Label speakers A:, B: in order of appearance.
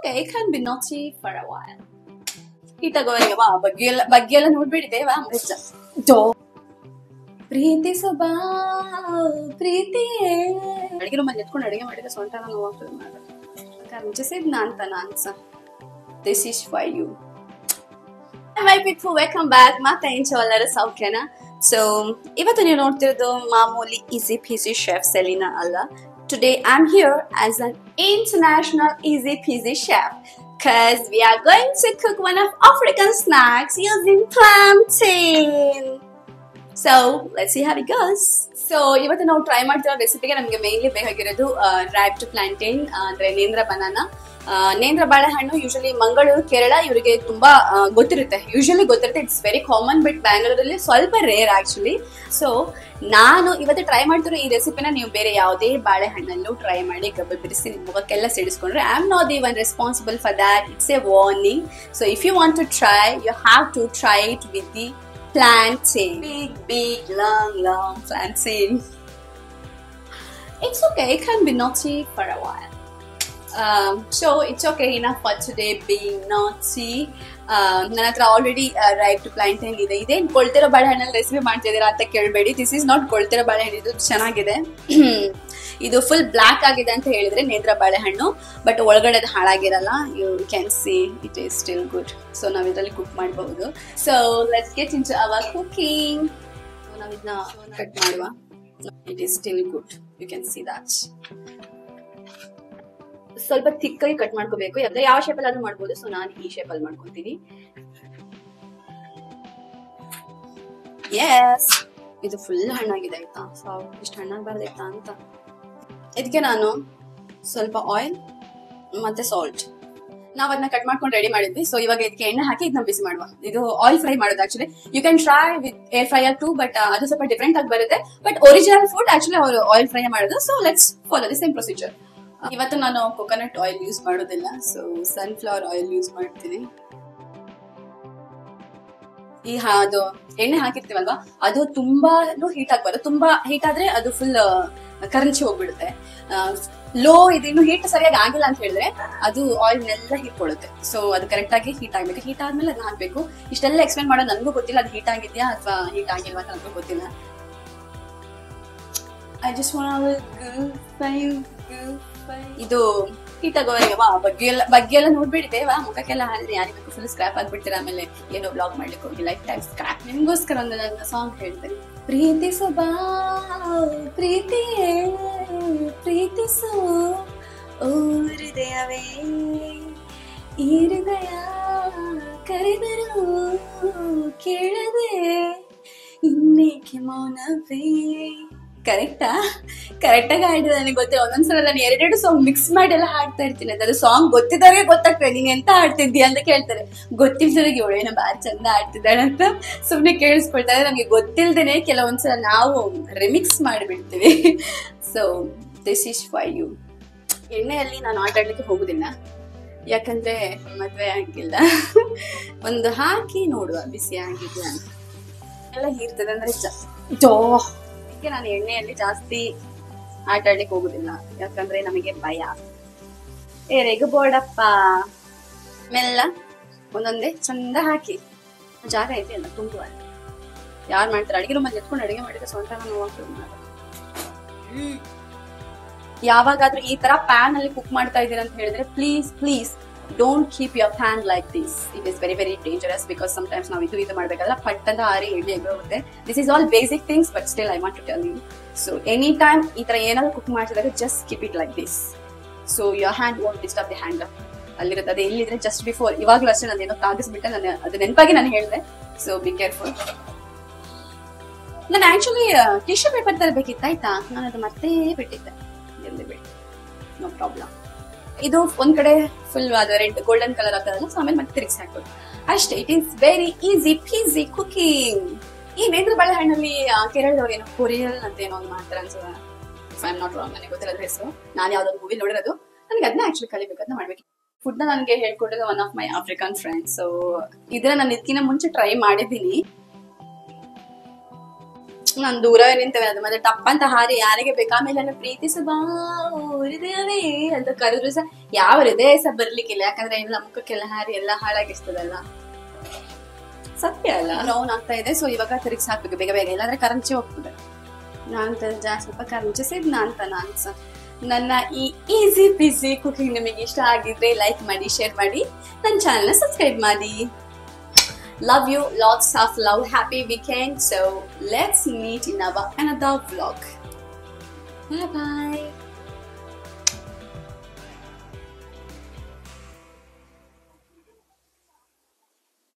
A: okay, it can be naughty for a while. ಈತಗೋವಾ ಬಗ್ಗೆ ಎಲ್ಲ ನೋಡ್ಬಿಡಿದೇವಾ ಪ್ರೀತಿ ಸುಬಾ ಪ್ರೀತಿಯೇ ಅಡಿಗೆ ರೂಮಲ್ಲಿ ಎತ್ಕೊಂಡು ಅಡಿಗೆ ಮಾಡಿದ್ರೆ ಸೊಂಟ ನೋವಾಗ್ತದೆ ಮಾಡಿದ್ರೆ ನಾನ್ಸ this is for you. My people welcome back. ಮಾತಾಡಿಂಚು ಎಲ್ಲರೂ ಸೌಖ್ಯನಾ? ಸೊ ಇವತ್ತು ನೀವು ನೋಡ್ತಿರೋದು ಮಾಮೂಲಿ ಈಸಿ ಪೀಸಿ ಶೆಫ್ ಸೆಲಿನಾ ಅಲ್ಲ. Today I'm here as an international easy peasy chef because we are going to cook one of African snacks using plantain. So let's see how it goes. So ಇವತ್ತು ನಾವು try ಮಾಡ್ತಿರೋ ರೆಸಿಪಿಗೆ ನಮಗೆ mainly ಬೇಕಾಗಿರೋದು wrapped ಪ್ಲಾಂಟೇನ್ ಅಂದ್ರೆ ನೇಂದ್ರ banana. ನೇಂದ್ರ ಬಾಳೆಹಣ್ಣು usually Mangaluru Kerala ಇವರಿಗೆ ತುಂಬಾ ಗೊತ್ತಿರುತ್ತೆ, ಇಟ್ಸ್ ವೆರಿ ಕಾಮನ್. ಬಟ್ ಬ್ಯಾಂಗ್ಳೂರಲ್ಲಿ ಸ್ವಲ್ಪ ರೇರ್ ಆಕ್ಚುಲಿ. ಸೊ ನಾನು ಇವತ್ತು ಟ್ರೈ ಮಾಡ್ತಿರೋ ಈ ರೆಸಿಪಿನ ನೀವು ಬೇರೆ ಯಾವುದೇ ಬಾಳೆಹಣ್ಣಲ್ಲೂ ಟ್ರೈ ಮಾಡಿ ಗಬ್ಬೆ ಬಿಡಿಸಿ ನಿಮ್ಮ ಮುಖಕ್ಕೆಲ್ಲ ಸಿಡಿಸ್ಕೊಂಡ್ರೆ I am not the one responsible for that. It's a warning. So if you want to try you have to try it with the plantain. Big, long plantain. It's okay, it can be naughty for a while. So it's okay enough for today being naughty. ನನ್ನ ಹತ್ರ already ರೈಪ್ಡ್ ಪ್ಲಾಂಟೇನ್ ಇದೆ. ಇದೇನು ಕೊಳ್ತಿರೋ ಬಾಳೆಹಣ್ಣಲ್ಲಿ recipe ಮಾಡ್ತಿದ್ದೀರಾ ಅಂತ ಕೇಳಬೇಡಿ. This is not ಕೊಳ್ತಿರೋ ಬಾಳೆಹಣ್ಣು, ಇದು ಚೆನ್ನಾಗಿದೆ. ಇದು ಫುಲ್ ಬ್ಲಾಕ್ ಆಗಿದೆ ಅಂತ ಹೇಳಿದ್ರೆ ನೇಂದ್ರ ಬಾಳೆಹಣ್ಣು, ಬಟ್ ಒಳಗಡೆ ಹಾಳಾಗಿರಲ್ಲ. You can see it is still good. So ನಾವು ಇದರಲ್ಲಿ ಕುಕ್ ಮಾಡಬಹುದು. So let's get into our cooking. ನಾವು ಇದನ್ನ ಕಟ್ ಮಾಡುವ. It is still good, you can see that. ಸ್ವಲ್ಪ ಥಿಕ್ಕಾಗಿ ಕಟ್ ಮಾಡ್ಕೋಬೇಕು. ಯಾವ ಶೇಪಲ್ಲಿ ಆದ್ರೂ ಮಾಡ್ಬೋದು. ಸೊ ನಾನು ಈ ಶೇಪಲ್ಲಿ ಮಾಡ್ಕೊತೀನಿ. ಎಸ್, ಇದು ಫುಲ್ ಹಣ್ಣಾಗಿದೆ ಆಯ್ತಾ. ಸೊ ಇಷ್ಟು ಹಣ್ಣಾಗಬಾರ್ದಾಯ್ತಾ ಅಂತ ಇದಕ್ಕೆ ನಾನು ಸ್ವಲ್ಪ ಆಯಿಲ್ ಮತ್ತೆ ಸಾಲ್ಟ್ ನಾವ್ ಅದನ್ನ ಕಟ್ ಮಾಡ್ಕೊಂಡು ರೆಡಿ ಮಾಡಿದ್ವಿ. ಸೊ ಇವಾಗ ಇದಕ್ಕೆ ಎಣ್ಣೆ ಹಾಕಿ ಇದನ್ನ ಬಿಸಿ ಮಾಡುವ. ಇದು ಆಯಿಲ್ ಫ್ರೈ ಮಾಡೋದು actually. You can try with air fryer too, but ಅದು ಸ್ವಲ್ಪ ಡಿಫ್ರೆಂಟ್ ಆಗಿ ಬರುತ್ತೆ. ಬಟ್ ಒರಿಜಿನಲ್ ಫುಡ್ ಆಕ್ಚುಲಿ ಅವರು ಆಯಿಲ್ ಫ್ರೈ ಮಾಡೋದು. So let's follow the same procedure. ಇವತ್ತು ನಾನು ಕೊಕೊನಟ್ ಆಯಿಲ್ ಯೂಸ್ ಮಾಡೋದಿಲ್ಲ. ಸೊ ಸನ್ಫ್ಲವರ್ ಆಯಿಲ್ ಯೂಸ್ ಮಾಡ್ತೀನಿ. ಅದು ಎಣ್ಣೆ ಹಾಕಿರ್ತೀವಲ್ವಾ, ಅದು ತುಂಬಾನು ಹೀಟ್ ಆಗ್ಬಾರ್ದು. ತುಂಬಾ ಹೀಟ್ ಆದ್ರೆ ಅದು ಫುಲ್ ಕರಂಚಿ ಹೋಗ್ಬಿಡುತ್ತೆ. ಲೋ ಇನ್ನು ಹೀಟ್ ಸರಿಯಾಗಿ ಆಗಿಲ್ಲ ಅಂತ ಹೇಳಿದ್ರೆ ಅದು ಆಯಿಲ್ ನೆಲ್ಲ ಹೀಟ್ಕೊಳ್ಳುತ್ತೆ. ಸೊ ಅದು ಕರೆಕ್ಟ್ ಆಗಿ ಹೀಟ್ ಆಗ್ಬೇಕು. ಹೀಟ್ ಆದ್ಮೇಲೆ ಅದನ್ನ ಹಾಕ್ಬೇಕು. ಇಷ್ಟೆಲ್ಲ ಎಕ್ಸ್ಪ್ಲೇನ್ ಮಾಡೋದು ನನಗೂ ಗೊತ್ತಿಲ್ಲ, ಅದು ಹೀಟ್ ಆಗಿದ್ಯಾ ಅಥವಾ ಹೀಟ್ ಆಗಿಲ್ವಾ ಅಂತ ನನಗೂ ಗೊತ್ತಿಲ್ಲ. ಐ ಜಸ್ಟ್ ಇದು ಹೀಟ್ ಆಗೋವಾ ಬಗ್ಗೆ ಎಲ್ಲ ನೋಡ್ಬಿಡಿದೇವಾ ಮುಖಕ್ಕೆಲ್ಲ ಹಾಲಿದ್ರೆ ಯಾರಿಗೂ ಫುಲ್ ಸ್ಕ್ರಾಪ್ ಆಗ್ಬಿಡ್ತೀರ. ಆಮೇಲೆ ಏನೋ ಬ್ಲಾಗ್ ಮಾಡ್ಲಿಕ್ಕೆ ಹೋಗಿ ಲೈಫ್ ಟೈಮ್ ಸ್ಕ್ರಾಪ್. ನಿಮ್ಗೋಸ್ಕರ ಒಂದು ನನ್ನ ಸಾಂಗ್ ಹೇಳ್ತೇನೆ. ಪ್ರೀತಿಸು ಬಾ ಪ್ರೀತಿಯೇ ಪ್ರೀತಿಸು ಓ ಹೃದಯವೇ ಈ ಹೃದಯ ಕರೆದರು ಕೇಳದೆ ಇನ್ನೇಕೆ ಮೌನವೇ. ಕರೆಕ್ಟಾಗಿ ಹಾಡಿದ ನನಗೆ ಗೊತ್ತಿಲ್ಲ. ಒಂದೊಂದ್ಸಲ ನಾನು ಎರಡೆರಡು ಸಾಂಗ್ ಮಿಕ್ಸ್ ಮಾಡಿ ಎಲ್ಲ ಹಾಡ್ತಾ ಇರ್ತೀನಿ. ಅದು ಸಾಂಗ್ ಗೊತ್ತಿದ್ದಾಗೆ ಗೊತ್ತಾಗ್ತದೆ ನೀನ್ ಎಂತ ಹಾಡ್ತಿದ್ದಿ ಅಂತ ಕೇಳ್ತಾರೆ. ಗೊತ್ತಿಲ್ದವ್ರಿಗೆ ಇವಳೇನೋ ಬಾರಿ ಚಂದ ಹಾಡ್ತಿದ್ದಾಳೆ ಅಂತ ಸುಮ್ನೆ ಕೇಳಿಸ್ಕೊಳ್ತಾರೆ. ನಮ್ಗೆ ಗೊತ್ತಿಲ್ದೇನೆ ಕೆಲವೊಂದ್ಸಲ ನಾವು ರಿಮಿಕ್ಸ್ ಮಾಡಿಬಿಡ್ತೀವಿ. So this is for you. ಎಣ್ಣೆಯಲ್ಲಿ ನಾನು ಆಟಾಡ್ಲಿಕ್ಕೆ ಹೋಗುದಿಲ್ಲ, ಯಾಕಂದ್ರೆ ಮದ್ವೆ ಆಗಿಲ್ಲ. ಒಂದು ಹಾಕಿ ನೋಡುವ ಬಿಸಿ ಆಗಿದೆ ಅಂತ. ಎಲ್ಲ ಹೀರ್ತದೆ ಅಂದ್ರೆ ನಾನು ಎಣ್ಣೆಯಲ್ಲಿ ಜಾಸ್ತಿ ಆಟಾಡ್ಲಿಕ್ಕೆ ಹೋಗುದಿಲ್ಲ, ಯಾಕಂದ್ರೆ ನಮಗೆ ಭಯ. ರೆಗಬೋಡಪ್ಪ ಮೆಲ್ಲ ಒಂದೊಂದೇ ಚಂದ ಹಾಕಿ. ಜಾಗ ಐತಿ ಅಲ್ಲ ತುಂಬಾ. ಯಾರು ಮಾಡ್ತಾರೆ ಅಡಿಗೆ ರೂಮಲ್ಲಿ ಎತ್ಕೊಂಡು ಅಡಿಗೆ ಮಾಡಿದ್ರೆ ಸೊಂಟ ನೋವಾಗ್ತದೆ. ಯಾವಾಗಾದ್ರೂ ಈ ತರ ಪ್ಯಾನ್ ಅಲ್ಲಿ ಕುಕ್ ಮಾಡ್ತಾ ಇದ್ದೀರಾ ಅಂತ ಹೇಳಿದ್ರೆ please don't keep your pan like this. It is very dangerous because sometimes ನಾವು ಇದು ಮಾಡ್ಬೇಕಲ್ಲ ಪಟ್ ಅಂತ ಆರಿ ಎಣ್ಣೆ ಹೋಗುತ್ತೆ. This is all basic things, but still I want to tell you. So anytime ಈ ತರ ಏನಾದ್ರು cook ಮಾಡ್ತಿದಾಗ just keep it like this. So your hand won't disturb the handle. ಅಲ್ಲಿರುತ್ತೆ ಅದೇ ಇಲ್ಲಿದ್ರೆ ಜಸ್ಟ್ ಬಿಫೋರ್. ಇವಾಗ್ಲೂ ಅಷ್ಟೇ ನಾನು ಏನೋ ತಾಗಿಸ್ಬಿಟ್ಟೆ, ನಾನು ಅದು ನೆನಪಾಗಿ ನಾನು ಹೇಳಿದೆ. So be careful. ನಾನು ಆಕ್ಚುಲಿ ಟಿಶ್ಯೂ ಪೇಪರ್ ತರಬೇಕಿತ್ತು ಆಯ್ತಾ, ನಾನು ಅದು ಮತ್ತೆ ಬಿಟ್ಟಿದ್ದೆ. ಎಲ್ಲಿ ಬಿಡಿ, ನೋ ಪ್ರಾಬ್ಲಮ್. ಇದು ಒಂದ್ ಕಡೆ ಫುಲ್ ಅದು ರೆಡ್ ಗೋಲ್ಡನ್ ಕಲರ್ ಆಗ್ತದಲ್ಲ, ಸೊ ಆಮೇಲೆ ಮತ್ತೆ ತಿರುಗಿಸಿ ಹಾಕೋದು ಅಷ್ಟೇ. It is very easy peasy cooking. ಈ ನೇಂದ್ರ ಬಾಳೆಹಣ್ಣಲ್ಲಿ ಕೇರಳದವ್ರು ಏನೋ ಕೊರಿಯಲ್ ಅಂತ ಏನೋ ಒಂದು ಮಾಡ್ತಾರೆ ಅನ್ಸೋದ. ಐ ಆಮ್ ನಾಟ್ ರಾಂಗ್, ನನಗೆ ಗೊತ್ತಿರೋದ್ರ ಹೆಸರು. ನಾನು ಯಾವ್ದೊಂದು ಮೂವಿ ನೋಡಿರೋದು. ನನಗೆ ಅದನ್ನ ಆಕ್ಚುಲಿ ಕಲಿಬೇಕು, ಅದನ್ನ ಮಾಡ್ಬೇಕು. ಫುಡ್ ನನಗೆ ಹೇಳ್ಕೊಟ್ಟಿದ್ದು one of my African friends. So ಇದನ್ನ ನಾನು ಇದಕ್ಕಿಂತ ಮುಂಚೆ ಟ್ರೈ ಮಾಡಿದ್ದೀನಿ. ನಾನು ದೂರವೇ ನಿಂತೇವೆ ಅದು ಮತ್ತೆ ಟಪ್ ಅಂತ ಹಾರಿ ಯಾರಿಗೆ ಬೇಕು ಆಮೇಲೆ ನನ್ನ ಪ್ರೀತಿಸು ಬಾ ಹೃದಯವೇ ಅಂತ ಕರೆದ್ರು ಸಹ ಯಾವ ಹೃದಯ ಸಹ ಬರ್ಲಿಕ್ಕಿಲ್ಲ, ಯಾಕಂದ್ರೆ ಇಲ್ಲ ಮುಖಕ್ಕೆಲ್ಲ ಹಾರಿ ಎಲ್ಲ ಹಾಳಾಗಿರ್ತದಲ್ಲ. ಸತ್ಯ ಅಲ್ಲ. ಬ್ರೌನ್ ಆಗ್ತಾ ಇದೆ, ಸೊ ಇವಾಗ ತಿರುಗಿಸಿ ಹಾಕ್ಬೇಕು ಬೇಗ ಬೇಗ, ಇಲ್ಲಾಂದ್ರೆ ಕರಂಚಿ ಹೋಗ್ತದೆ. ನಾನು ಸ್ವಲ್ಪ ಕರಂಚಿಸಿದ್ ನಾನು ಸಹ. ನನ್ನ ಈ ಈಸಿ ಪಿಸಿ ಕುಕಿಂಗ್ ನಿಮಗೆ ಇಷ್ಟ ಆಗಿದ್ರೆ ಲೈಕ್ ಮಾಡಿ, ಶೇರ್ ಮಾಡಿ, ನನ್ನ ಚಾನೆಲ್ನ ಸಬ್ಸ್ಕ್ರೈಬ್ ಮಾಡಿ. Love you, lots of love, happy weekend. So let's meet in our another vlog. Bye bye.